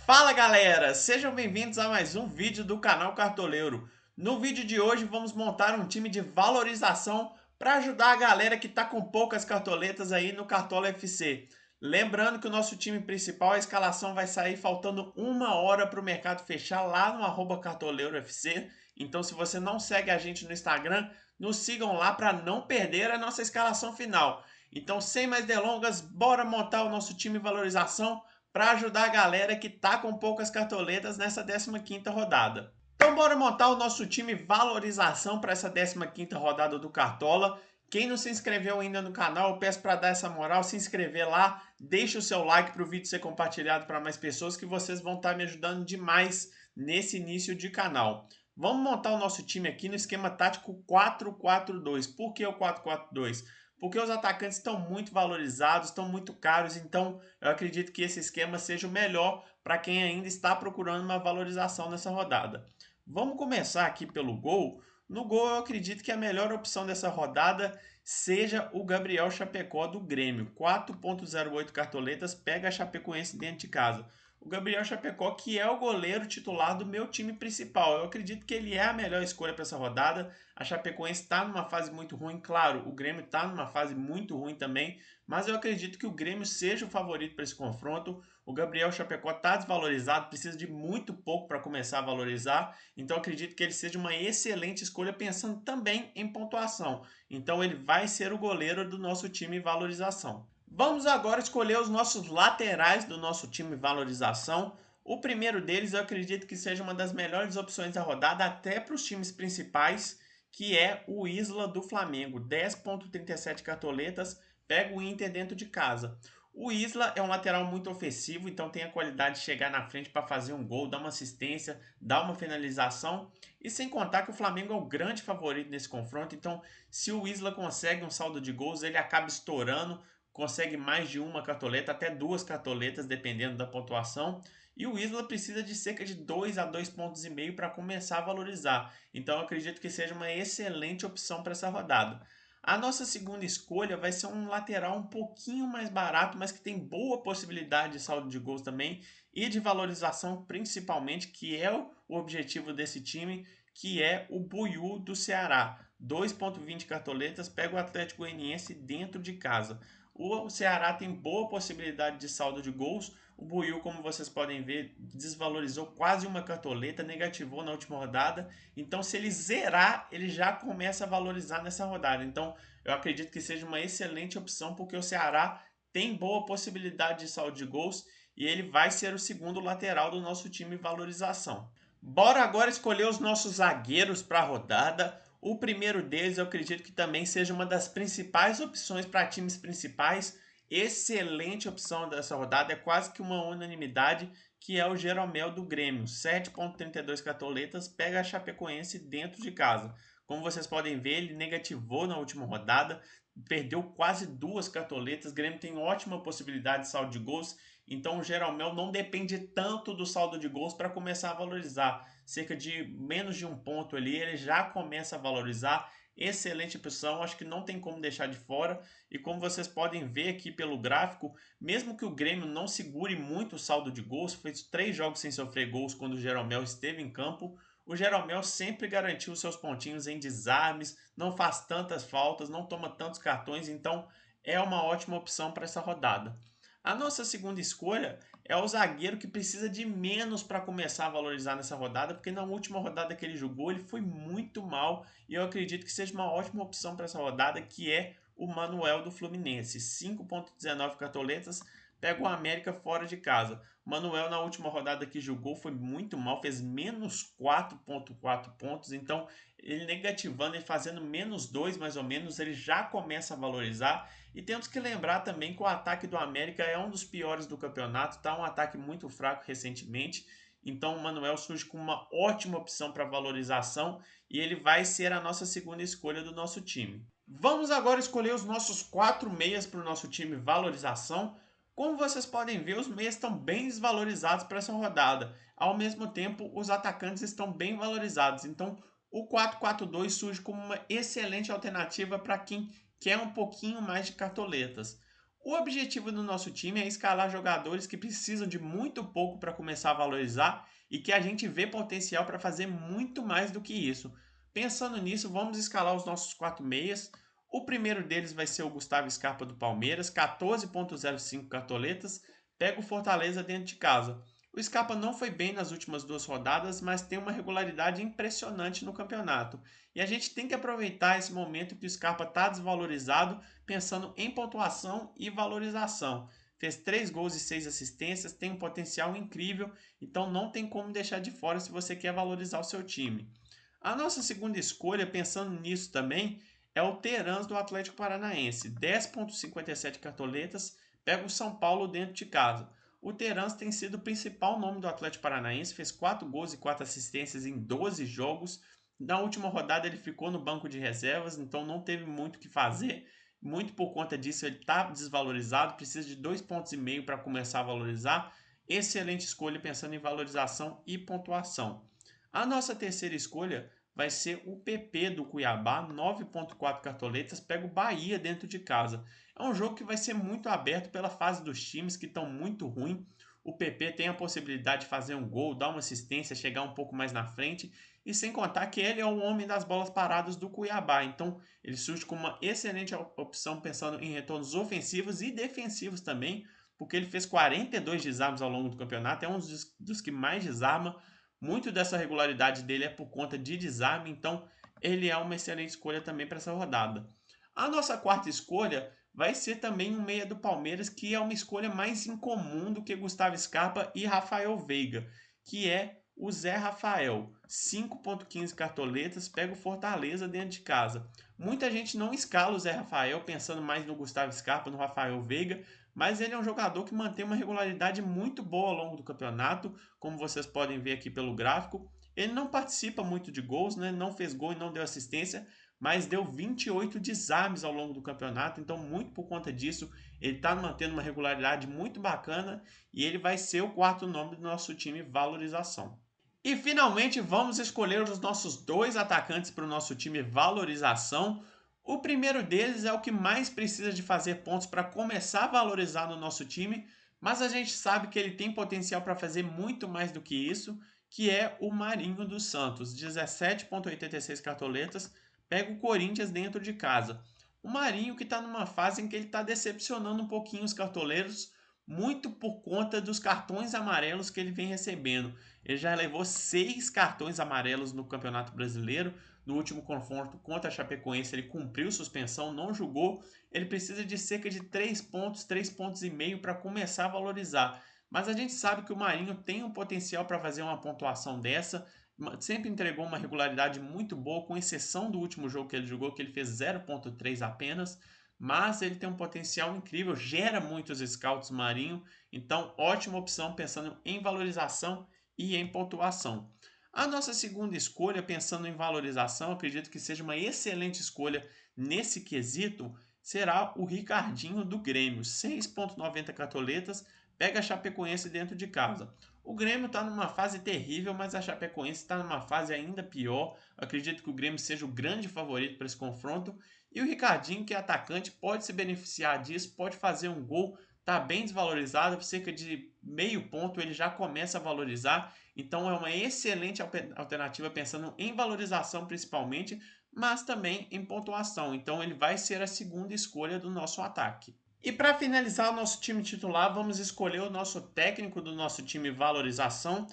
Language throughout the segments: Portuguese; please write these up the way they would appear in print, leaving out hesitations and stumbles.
Fala galera, sejam bem-vindos a mais um vídeo do canal Cartoleiro. No vídeo de hoje vamos montar um time de valorização para ajudar a galera que está com poucas cartoletas aí no Cartola FC. Lembrando que o nosso time principal, a escalação vai sair faltando 1 hora para o mercado fechar lá no @cartoleirofc. Então se você não segue a gente no Instagram, nos sigam lá para não perder a nossa escalação final. Então sem mais delongas, bora montar o nosso time de valorização para ajudar a galera que tá com poucas cartoletas nessa 15ª rodada. Então bora montar o nosso time valorização para essa 15ª rodada do Cartola. Quem não se inscreveu ainda no canal, eu peço para dar essa moral, se inscrever lá, deixe o seu like para o vídeo ser compartilhado para mais pessoas, que vocês vão estar me ajudando demais nesse início de canal. Vamos montar o nosso time aqui no esquema tático 4-4-2. Por que o 4-4-2? Porque os atacantes estão muito valorizados, estão muito caros, então eu acredito que esse esquema seja o melhor para quem ainda está procurando uma valorização nessa rodada. Vamos começar aqui pelo gol. No gol, eu acredito que a melhor opção dessa rodada seja o Gabriel Chapecó do Grêmio. 4,08 cartoletas, pega a Chapecoense dentro de casa. O Gabriel Chapecó, que é o goleiro titular do meu time principal. Eu acredito que ele é a melhor escolha para essa rodada. A Chapecoense está numa fase muito ruim, claro, o Grêmio está numa fase muito ruim também, mas eu acredito que o Grêmio seja o favorito para esse confronto. O Gabriel Chapecó está desvalorizado, precisa de muito pouco para começar a valorizar, então eu acredito que ele seja uma excelente escolha pensando também em pontuação. Então ele vai ser o goleiro do nosso time valorização. Vamos agora escolher os nossos laterais do nosso time valorização. O primeiro deles eu acredito que seja uma das melhores opções da rodada até para os times principais, que é o Isla do Flamengo. 10,37 cartoletas, pega o Inter dentro de casa. O Isla é um lateral muito ofensivo, então tem a qualidade de chegar na frente para fazer um gol, dar uma assistência, dar uma finalização. E sem contar que o Flamengo é o grande favorito nesse confronto, então se o Isla consegue um saldo de gols, ele acaba estourando, consegue mais de uma cartoleta, até duas cartoletas, dependendo da pontuação. E o Isla precisa de cerca de 2 a 2,5 pontos para começar a valorizar. Então eu acredito que seja uma excelente opção para essa rodada. A nossa segunda escolha vai ser um lateral um pouquinho mais barato, mas que tem boa possibilidade de saldo de gols também e de valorização principalmente, que é o objetivo desse time, que é o Buiú do Ceará. 2,20 cartoletas, pega o Atlético Goianiense dentro de casa. O Ceará tem boa possibilidade de saldo de gols. O Buiú, como vocês podem ver, desvalorizou quase uma cartoleta, negativou na última rodada. Então, se ele zerar, ele já começa a valorizar nessa rodada. Então, eu acredito que seja uma excelente opção, porque o Ceará tem boa possibilidade de saldo de gols e ele vai ser o segundo lateral do nosso time em valorização. Bora agora escolher os nossos zagueiros para a rodada. O primeiro deles eu acredito que também seja uma das principais opções para times principais. Excelente opção dessa rodada, é quase que uma unanimidade, que é o Jeromel do Grêmio. 7,32 cartoletas, pega a Chapecoense dentro de casa. Como vocês podem ver, ele negativou na última rodada, perdeu quase duas cartoletas. O Grêmio tem ótima possibilidade de saldo de gols, então o Jeromel não depende tanto do saldo de gols para começar a valorizar. Cerca de menos de um ponto ali, ele já começa a valorizar. Excelente opção, acho que não tem como deixar de fora. E como vocês podem ver aqui pelo gráfico, mesmo que o Grêmio não segure muito o saldo de gols, fez 3 jogos sem sofrer gols quando o Jeromel esteve em campo, o Jeromel sempre garantiu seus pontinhos em desarmes, não faz tantas faltas, não toma tantos cartões, então é uma ótima opção para essa rodada. A nossa segunda escolha é o zagueiro que precisa de menos para começar a valorizar nessa rodada, porque na última rodada que ele jogou, ele foi muito mal e eu acredito que seja uma ótima opção para essa rodada, que é o Manuel do Fluminense. 5,19 cartoletas, pega o América fora de casa. O Manuel na última rodada que jogou foi muito mal, fez menos 4,4 pontos, então ele negativando e fazendo menos 2 mais ou menos, ele já começa a valorizar. E temos que lembrar também que o ataque do América é um dos piores do campeonato, tá um ataque muito fraco recentemente. Então o Manuel surge com uma ótima opção para valorização e ele vai ser a nossa segunda escolha do nosso time. Vamos agora escolher os nossos 4 meias para o nosso time valorização. Como vocês podem ver, os meias estão bem desvalorizados para essa rodada. Ao mesmo tempo, os atacantes estão bem valorizados. Então, o 4-4-2 surge como uma excelente alternativa para quem quer um pouquinho mais de cartoletas. O objetivo do nosso time é escalar jogadores que precisam de muito pouco para começar a valorizar e que a gente vê potencial para fazer muito mais do que isso. Pensando nisso, vamos escalar os nossos 4 meias. O primeiro deles vai ser o Gustavo Scarpa do Palmeiras, 14,05 cartoletas, pega o Fortaleza dentro de casa. O Scarpa não foi bem nas últimas 2 rodadas, mas tem uma regularidade impressionante no campeonato. E a gente tem que aproveitar esse momento que o Scarpa está desvalorizado, pensando em pontuação e valorização. Fez 3 gols e 6 assistências, tem um potencial incrível, então não tem como deixar de fora se você quer valorizar o seu time. A nossa segunda escolha, pensando nisso também, é o Terans do Atlético Paranaense. 10,57 cartoletas, pega o São Paulo dentro de casa. O Terans tem sido o principal nome do Atlético Paranaense, fez 4 gols e 4 assistências em 12 jogos. Na última rodada ele ficou no banco de reservas, então não teve muito o que fazer. Muito por conta disso ele está desvalorizado, precisa de 2,5 pontos para começar a valorizar. Excelente escolha pensando em valorização e pontuação. A nossa terceira escolha vai ser o PP do Cuiabá, 9,4 cartoletas, pega o Bahia dentro de casa. É um jogo que vai ser muito aberto pela fase dos times que estão muito ruins. O PP tem a possibilidade de fazer um gol, dar uma assistência, chegar um pouco mais na frente, e sem contar que ele é o homem das bolas paradas do Cuiabá. Então, ele surge como uma excelente opção pensando em retornos ofensivos e defensivos também, porque ele fez 42 desarmes ao longo do campeonato, é um dos que mais desarma. Muito dessa regularidade dele é por conta de desarme, então ele é uma excelente escolha também para essa rodada. A nossa quarta escolha vai ser também um meia do Palmeiras, que é uma escolha mais incomum do que Gustavo Scarpa e Rafael Veiga, que é o Zé Rafael. 5,15 cartoletas, pega o Fortaleza dentro de casa. Muita gente não escala o Zé Rafael, pensando mais no Gustavo Scarpa, no Rafael Veiga, mas ele é um jogador que mantém uma regularidade muito boa ao longo do campeonato, como vocês podem ver aqui pelo gráfico. Ele não participa muito de gols, né? Não fez gol e não deu assistência, mas deu 28 desarmes ao longo do campeonato, então muito por conta disso, ele está mantendo uma regularidade muito bacana e ele vai ser o quarto nome do nosso time valorização. E finalmente vamos escolher os nossos 2 atacantes para o nosso time valorização. O primeiro deles é o que mais precisa de fazer pontos para começar a valorizar no nosso time, mas a gente sabe que ele tem potencial para fazer muito mais do que isso, que é o Marinho dos Santos, 17,86 cartoletas, pega o Corinthians dentro de casa. O Marinho que está numa fase em que ele está decepcionando um pouquinho os cartoleiros, muito por conta dos cartões amarelos que ele vem recebendo. Ele já levou 6 cartões amarelos no Campeonato Brasileiro. No último confronto contra a Chapecoense, ele cumpriu suspensão, não jogou. Ele precisa de cerca de 3 pontos, 3,5 pontos para começar a valorizar. Mas a gente sabe que o Marinho tem um potencial para fazer uma pontuação dessa. Sempre entregou uma regularidade muito boa, com exceção do último jogo que ele jogou, que ele fez 0,3 apenas. Mas ele tem um potencial incrível, gera muitos scouts Marinho. Então, ótima opção pensando em valorização e em pontuação. A nossa segunda escolha, pensando em valorização, acredito que seja uma excelente escolha nesse quesito, será o Ricardinho do Grêmio. 6,90 cartoletas, pega a Chapecoense dentro de casa. O Grêmio está numa fase terrível, mas a Chapecoense está numa fase ainda pior. Acredito que o Grêmio seja o grande favorito para esse confronto. E o Ricardinho, que é atacante, pode se beneficiar disso, pode fazer um gol, está bem desvalorizado, cerca de meio ponto ele já começa a valorizar, então é uma excelente alternativa pensando em valorização principalmente, mas também em pontuação, então ele vai ser a segunda escolha do nosso ataque. E para finalizar o nosso time titular, vamos escolher o nosso técnico do nosso time valorização.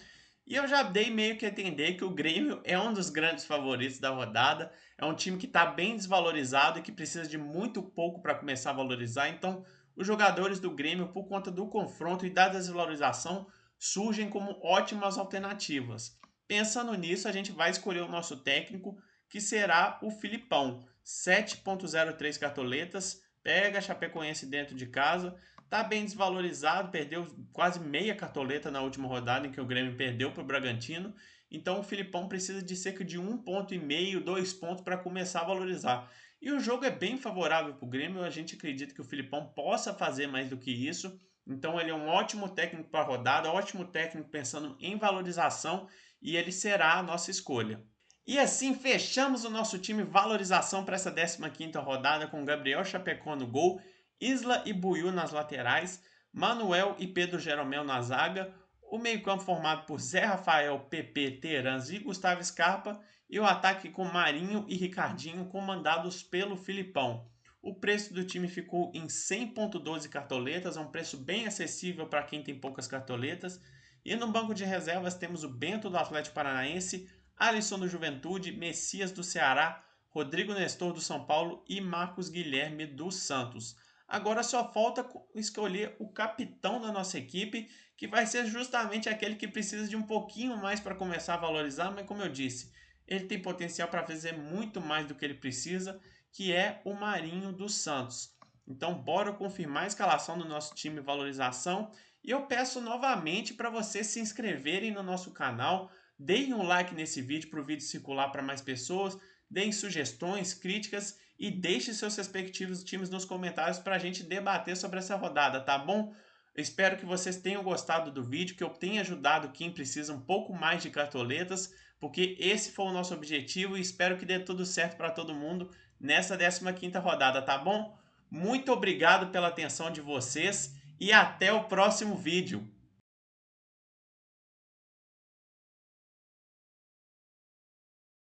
E eu já dei meio que a entender que o Grêmio é um dos grandes favoritos da rodada. É um time que está bem desvalorizado e que precisa de muito pouco para começar a valorizar. Então, os jogadores do Grêmio, por conta do confronto e da desvalorização, surgem como ótimas alternativas. Pensando nisso, a gente vai escolher o nosso técnico, que será o Filipão. 7,03 cartoletas, pega a Chapecoense dentro de casa, tá bem desvalorizado, perdeu quase meia cartoleta na última rodada em que o Grêmio perdeu para o Bragantino. Então o Filipão precisa de cerca de 1,5 ponto, 2 pontos para começar a valorizar. E o jogo é bem favorável para o Grêmio, a gente acredita que o Filipão possa fazer mais do que isso. Então ele é um ótimo técnico para a rodada, ótimo técnico pensando em valorização e ele será a nossa escolha. E assim fechamos o nosso time valorização para essa 15ª rodada com Gabriel Chapecó no gol Isla e Buiú nas laterais, Manuel e Pedro Jeromel na zaga, o meio-campo formado por Zé Rafael, PP, Terans e Gustavo Scarpa, e o ataque com Marinho e Ricardinho, comandados pelo Filipão. O preço do time ficou em 100,12 cartoletas, é um preço bem acessível para quem tem poucas cartoletas. E no banco de reservas temos o Bento do Atlético Paranaense, Alisson do Juventude, Messias do Ceará, Rodrigo Nestor do São Paulo e Marcos Guilherme do Santos. Agora só falta escolher o capitão da nossa equipe, que vai ser justamente aquele que precisa de um pouquinho mais para começar a valorizar, mas como eu disse, ele tem potencial para fazer muito mais do que ele precisa, que é o Marinho dos Santos. Então, bora confirmar a escalação do nosso time valorização. E eu peço novamente para vocês se inscreverem no nosso canal, deem um like nesse vídeo para o vídeo circular para mais pessoas, deem sugestões, críticas e deixe seus respectivos times nos comentários para a gente debater sobre essa rodada, tá bom? Eu espero que vocês tenham gostado do vídeo, que eu tenha ajudado quem precisa um pouco mais de cartoletas, porque esse foi o nosso objetivo e espero que dê tudo certo para todo mundo nessa 15ª rodada, tá bom? Muito obrigado pela atenção de vocês e até o próximo vídeo.